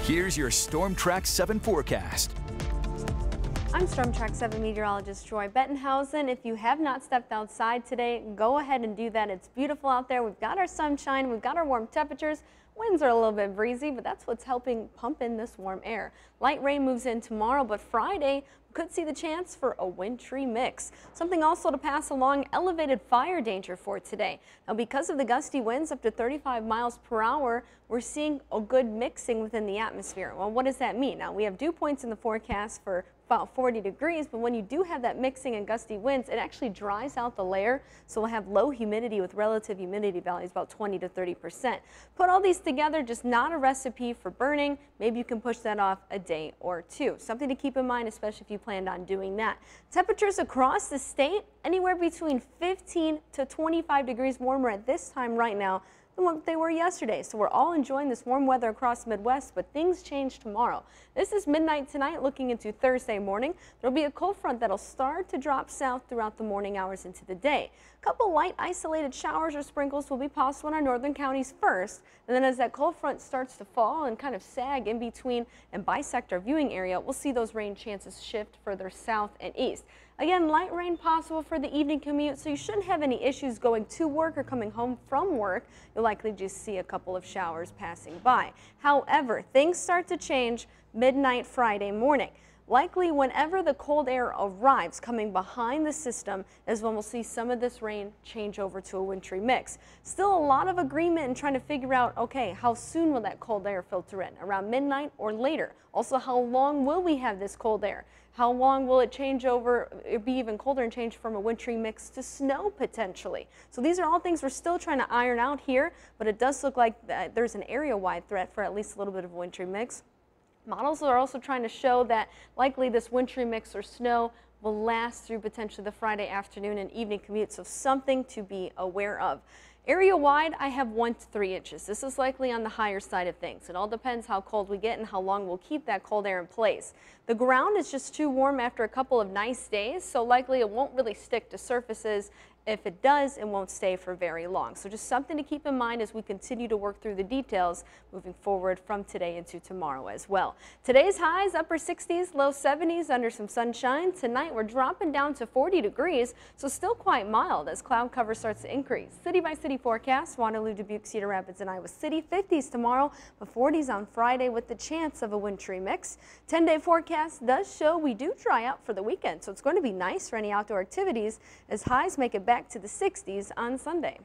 Here's your Storm Track 7 forecast. I'm Storm Track 7 meteorologist Joy Bettenhausen. If you have not stepped outside today, go ahead and do that. It's beautiful out there. We've got our sunshine, we've got our warm temperatures. Winds are a little bit breezy, but that's what's helping pump in this warm air. Light rain moves in tomorrow, but Friday we could see the chance for a wintry mix. Something also to pass along, elevated fire danger for today. Now, because of the gusty winds up to 35 miles per hour, we're seeing a good mixing within the atmosphere. Well, what does that mean? Now, we have dew points in the forecast for about 40 degrees, but when you do have that mixing and gusty winds, it actually dries out the layer, so we'll have low humidity with relative humidity values about 20 to 30%. Put all these together, just not a recipe for burning. Maybe you can push that off a day or two. Something to keep in mind, especially if you planned on doing that. Temperatures across the state, anywhere between 15 to 25 degrees warmer at this time right now than what they were yesterday. So we're all enjoying this warm weather across the Midwest, but things change tomorrow. This is midnight tonight, looking into Thursday morning. There'll be a cold front that'll start to drop south throughout the morning hours into the day. A couple light isolated showers or sprinkles will be possible in our northern counties first, and then as that cold front starts to fall and kind of sag in between and bisect our viewing area, we'll see those rain chances shift further south and east. Again, light rain possible for the evening commute, so you shouldn't have any issues going to work or coming home from work. You'll likely just see a couple of showers passing by. However, things start to change midnight Friday morning. Likely whenever the cold air arrives coming behind the system is when we'll see some of this rain change over to a wintry mix. Still a lot of agreement in trying to figure out, okay, how soon will that cold air filter in? Around midnight or later? Also, how long will we have this cold air? How long will it change over, it be even colder and change from a wintry mix to snow potentially? So these are all things we're still trying to iron out here, but it does look like there's an area-wide threat for at least a little bit of a wintry mix. Models are also trying to show that likely this wintry mix or snow will last through potentially the Friday afternoon and evening commute, so something to be aware of. Area-wide, I have 1 to 3 inches. This is likely on the higher side of things. It all depends how cold we get and how long we'll keep that cold air in place. The ground is just too warm after a couple of nice days, so likely it won't really stick to surfaces. If it does, it won't stay for very long. So just something to keep in mind as we continue to work through the details moving forward from today into tomorrow as well. Today's highs, upper 60s, low 70s under some sunshine. Tonight we're dropping down to 40 degrees, so still quite mild as cloud cover starts to increase. City by city forecast, Waterloo, Dubuque, Cedar Rapids, and Iowa City, 50s tomorrow, but 40s on Friday with the chance of a wintry mix. 10-day forecast does show we do dry out for the weekend, so it's going to be nice for any outdoor activities as highs make it back to the 60s on Sunday.